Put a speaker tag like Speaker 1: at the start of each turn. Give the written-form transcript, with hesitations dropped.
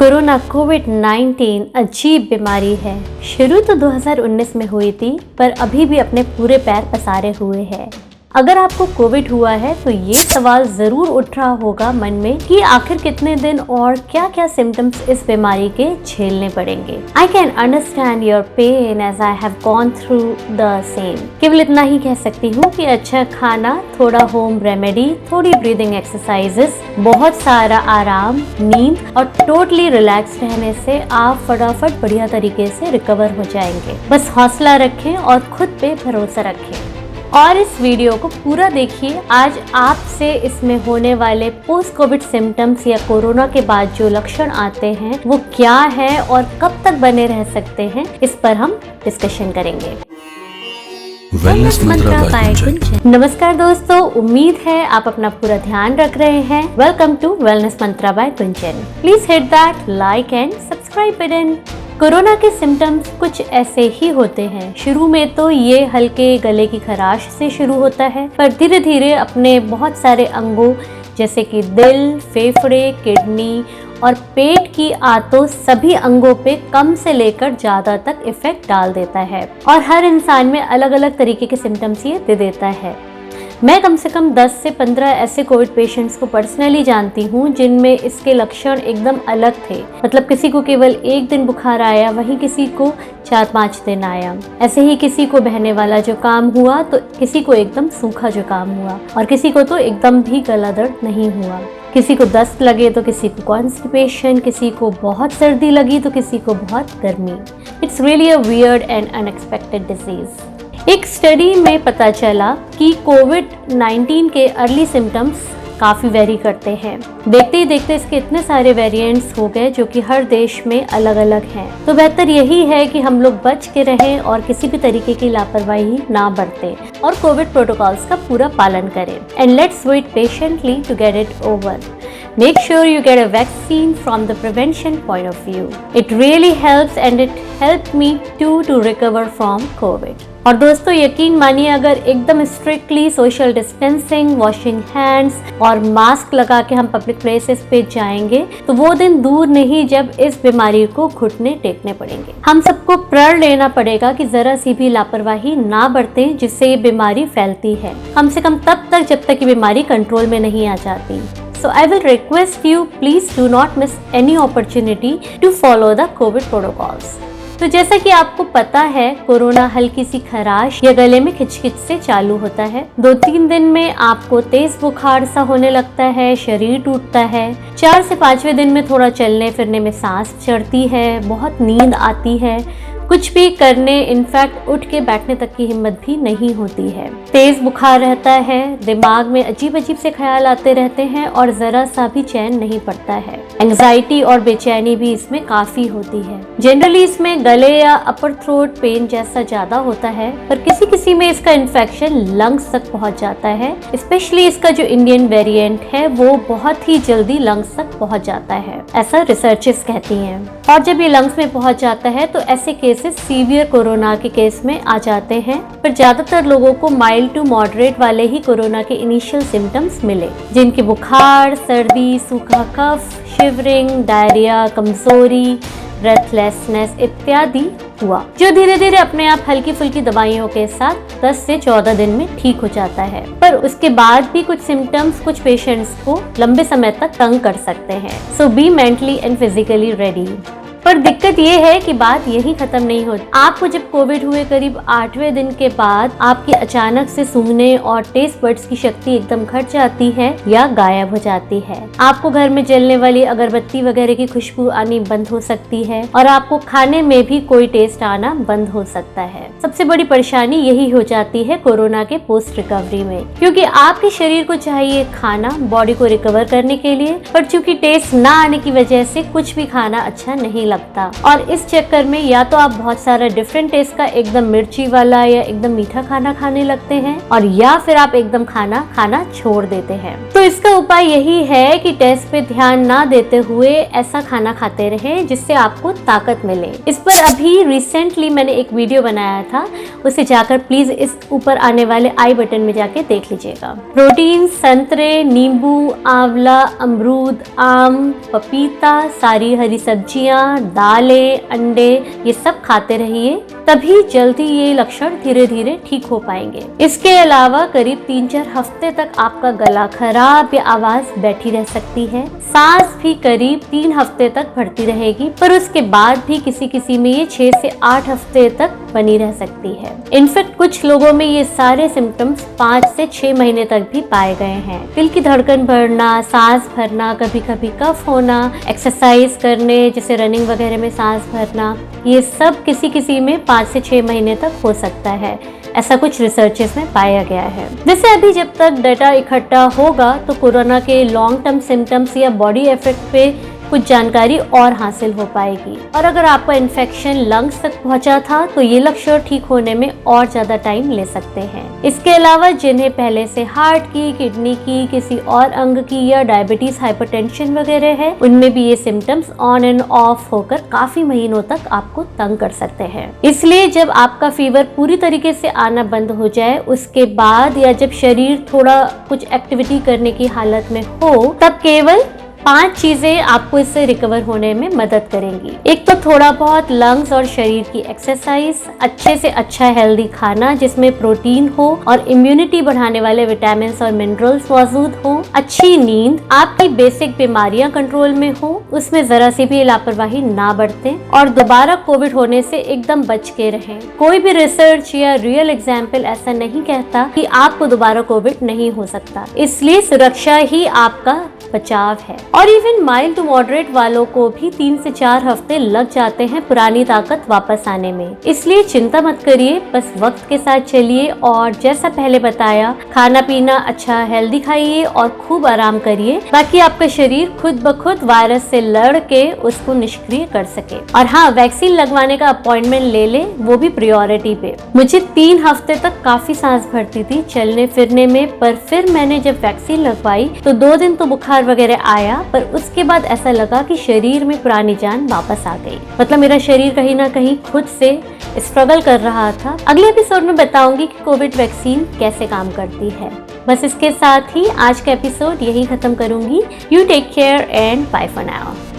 Speaker 1: Corona कोविड-19 अजीब बीमारी है। शुरू तो 2019 में हुई थी, पर अभी भी अपने पूरे पैर पसारे हुए है। अगर आपको कोविड हुआ है तो ये सवाल जरूर उठ रहा होगा मन में कि आखिर कितने दिन और क्या क्या सिम्टम्स इस बीमारी के झेलने पड़ेंगे। I can understand your pain as I have gone through the same. केवल इतना ही कह सकती हूँ कि अच्छा खाना, थोड़ा होम रेमेडी, थोड़ी ब्रीदिंग एक्सरसाइजेस, बहुत सारा आराम, नींद और टोटली रिलैक्स रहने से आप फटाफट बढ़िया तरीके से रिकवर हो जाएंगे। बस हौसला रखें और खुद पे भरोसा रखें और इस वीडियो को पूरा देखिए। आज आपसे इसमें होने वाले पोस्ट कोविड सिम्टम्स या कोरोना के बाद जो लक्षण आते हैं वो क्या है और कब तक बने रह सकते हैं, इस पर हम डिस्कशन करेंगे।
Speaker 2: Wellness mantra by Gunjan.
Speaker 1: नमस्कार दोस्तों, उम्मीद है आप अपना पूरा ध्यान रख रहे हैं। Welcome to wellness mantra by Gunjan. Please hit that like and subscribe button. Corona के सिम्टम्स कुछ ऐसे ही होते हैं। शुरू में तो ये हल्के गले की खराश से शुरू होता है, पर धीरे धीरे अपने बहुत सारे अंगों जैसे कि दिल, फेफड़े, किडनी और पेट की आंतों सभी अंगों पे कम से लेकर ज्यादा तक इफेक्ट डाल देता है और हर इंसान में अलग अलग तरीके के सिम्टम्स ये दे देता है। मैं कम से कम 10 से 15 ऐसे कोविड पेशेंट्स को पर्सनली जानती हूँ जिनमें इसके लक्षण एकदम अलग थे। मतलब किसी को केवल 1 दिन बुखार आया, वहीं किसी को 4-5 दिन आया। ऐसे ही किसी को बहने वाला जुकाम हुआ तो किसी को एकदम सूखा जुकाम हुआ और किसी को तो एकदम भी गला दर्द नहीं हुआ। किसी को दस्त लगे तो किसी को कॉन्स्टिपेशन, किसी को बहुत सर्दी लगी तो किसी को बहुत गर्मी। It's really a weird and unexpected disease. एक स्टडी में पता चला कि कोविड-19 के अर्ली सिम्टम्स काफ़ी वेरी करते हैं। देखते ही देखते इसके इतने सारे वेरिएंट्स हो गए जो कि हर देश में अलग अलग हैं। तो बेहतर यही है कि हम लोग बच के रहें और किसी भी तरीके की लापरवाही ना बरतें और कोविड प्रोटोकॉल्स का पूरा पालन करें। And let's wait patiently to get it over. Make sure you get a vaccine from the prevention point of view. It really helps and it helped me too to recover from COVID. और दोस्तों यकीन मानिए, अगर एकदम strictly social distancing, washing hands और mask लगा के हम पब्लिक प्लेसेस पे जाएंगे तो वो दिन दूर नहीं जब इस बीमारी को घुटने टेकने पड़ेंगे। हम सबको प्रण लेना पड़ेगा कि जरा सी भी लापरवाही ना बरतें जिससे ये बीमारी फैलती है, कम से कम तब तक जब तक ये बीमारी कंट्रोल में नहीं आ जाती। So I will request you, please do not miss any opportunity to follow the COVID protocols. तो जैसा कि आपको पता है, कोरोना हल्की सी खराश या गले में खिचखिच से चालू होता है। 2-3 दिन में आपको तेज बुखार सा होने लगता है, शरीर टूटता है। 4 से 5वें दिन में थोड़ा चलने फिरने में सांस चढ़ती है, बहुत नींद आती है, कुछ भी करने, इनफैक्ट उठ के बैठने तक की हिम्मत भी नहीं होती है। तेज बुखार रहता है, दिमाग में अजीब अजीब से ख्याल आते रहते हैं और जरा सा भी चैन नहीं पड़ता है। एंजाइटी और बेचैनी भी इसमें काफी होती है। जनरली इसमें गले या अपर थ्रोट पेन जैसा ज्यादा होता है, पर किसी किसी में इसका इन्फेक्शन लंग्स तक पहुंच जाता है। स्पेशली इसका जो इंडियन वेरिएंट है वो बहुत ही जल्दी लंग्स तक पहुंच जाता है, ऐसा रिसर्चेस कहती हैं। और जब ये लंग्स में पहुंच जाता है तो ऐसे केसेस सीवियर कोरोना के केस में आ जाते हैं, पर ज्यादातर लोगों को माइल्ड टू मॉडरेट वाले ही कोरोना के इनिशियल सिम्टम्स मिले, जिनके बुखार, सर्दी, सूखा कफ, शिवरिंग, डायरिया, कमजोरी, ब्रेथलेसनेस इत्यादि हुआ, जो धीरे धीरे अपने आप हल्की फुल्की दवाइयों के साथ 10 से 14 दिन में ठीक हो जाता है। पर उसके बाद भी कुछ सिम्टम्स कुछ पेशेंट्स को लंबे समय तक तंग कर सकते हैं। So be mentally and physically ready. पर दिक्कत ये है कि बात यही खत्म नहीं होती। आपको जब कोविड हुए करीब 8वें दिन के बाद आपकी अचानक से सूंघने और टेस्ट बड्स की शक्ति एकदम घट जाती है या गायब हो जाती है। आपको घर में जलने वाली अगरबत्ती वगैरह की खुशबू आनी बंद हो सकती है और आपको खाने में भी कोई टेस्ट आना बंद हो सकता है। सबसे बड़ी परेशानी यही हो जाती है कोरोना के पोस्ट रिकवरी में, क्योंकि आपके शरीर को चाहिए खाना बॉडी को रिकवर करने के लिए, पर चूंकि टेस्ट ना आने की वजह से कुछ भी खाना अच्छा नहीं लगता, और इस चक्कर में या तो आप बहुत सारा डिफरेंट टेस्ट का एकदम मिर्ची वाला या एकदम मीठा खाना खाने लगते हैं, और या फिर आप एकदम खाना खाना छोड़ देते हैं। तो इसका उपाय यही है कि टेस्ट पे ध्यान ना देते हुए ऐसा खाना खाते रहें जिससे आपको ताकत मिले। इस पर अभी रिसेंटली मैंने एक वीडियो बनाया था, उसे जाकर प्लीज इस ऊपर आने वाले आई बटन में जाके देख लीजिएगा। प्रोटीन संतरे, नींबू, आंवला, अमरूद, आम, पपीता, सारी हरी सब्जियां, दालें, अंडे, ये सब खाते रहिए, तभी जल्दी ये लक्षण धीरे धीरे ठीक हो पाएंगे। इसके अलावा करीब 3-4 हफ्ते तक आपका गला खराब या आवाज बैठी रह सकती है। सांस भी करीब 3 हफ्ते तक बढ़ती रहेगी, पर उसके बाद भी किसी किसी में ये 6 से 8 हफ्ते तक बनी रह सकती है। इनफैक्ट कुछ लोगों में ये सारे सिम्टम्स 5 से 6 महीने तक भी पाए गए हैं। दिल की धड़कन बढ़ना, सांस भरना, कभी कभी कफ होना, एक्सरसाइज करने जैसे रनिंग वगैरह में सांस भरना, ये सब किसी किसी में 5 से 6 महीने तक हो सकता है, ऐसा कुछ रिसर्चेस में पाया गया है। जैसे अभी जब तक डाटा इकट्ठा होगा तो कोरोना के लॉन्ग टर्म सिम्टम्स या बॉडी इफेक्ट पे कुछ जानकारी और हासिल हो पाएगी, और अगर आपका इन्फेक्शन लंग्स तक पहुंचा था तो ये लक्षण ठीक होने में और ज्यादा टाइम ले सकते हैं। इसके अलावा जिन्हें पहले से हार्ट की, किडनी की, किसी और अंग की या डायबिटीज, हाइपरटेंशन वगैरह है, उनमें भी ये सिम्टम्स ऑन एंड ऑफ होकर काफी महीनों तक आपको तंग कर सकते हैं। इसलिए जब आपका फीवर पूरी तरीके से आना बंद हो जाए, उसके बाद या जब शरीर थोड़ा कुछ एक्टिविटी करने की हालत में हो, तब केवल 5 चीजें आपको इससे रिकवर होने में मदद करेंगी। एक तो थोड़ा बहुत लंग्स और शरीर की एक्सरसाइज, अच्छे से अच्छा हेल्दी खाना जिसमें प्रोटीन हो और इम्यूनिटी बढ़ाने वाले विटामिन और मिनरल्स मौजूद हो, अच्छी नींद, आपकी बेसिक बीमारियां कंट्रोल में हो, उसमें जरा सी भी लापरवाही ना बरतें, और दोबारा कोविड होने से एकदम बच के रहें। कोई भी रिसर्च या रियल एग्जाम्पल ऐसा नहीं कहता कि आपको दोबारा कोविड नहीं हो सकता, इसलिए सुरक्षा ही आपका बचाव है। और इवन माइल्ड टू मॉडरेट वालों को भी 3 से 4 हफ्ते लग जाते हैं पुरानी ताकत वापस आने में, इसलिए चिंता मत करिए, बस वक्त के साथ चलिए और जैसा पहले बताया, खाना पीना अच्छा हेल्दी खाइए और खूब आराम करिए, ताकि आपका शरीर खुद ब खुद वायरस से लड़ के उसको निष्क्रिय कर सके। और हाँ, वैक्सीन लगवाने का अपॉइंटमेंट ले ले, वो भी प्रायोरिटी पे। मुझे 3 हफ्ते तक काफी सांस भरती थी चलने फिरने में, पर फिर मैंने जब वैक्सीन लगवाई तो 2 दिन तो बुखार वगैरह आया, पर उसके बाद ऐसा लगा कि शरीर में पुरानी जान वापस आ गई। मतलब मेरा शरीर कहीं ना कहीं खुद से स्ट्रगल कर रहा था। अगले एपिसोड में बताऊंगी कि कोविड वैक्सीन कैसे काम करती है। बस इसके साथ ही आज का एपिसोड यही खत्म करूंगी। You take care and bye for now.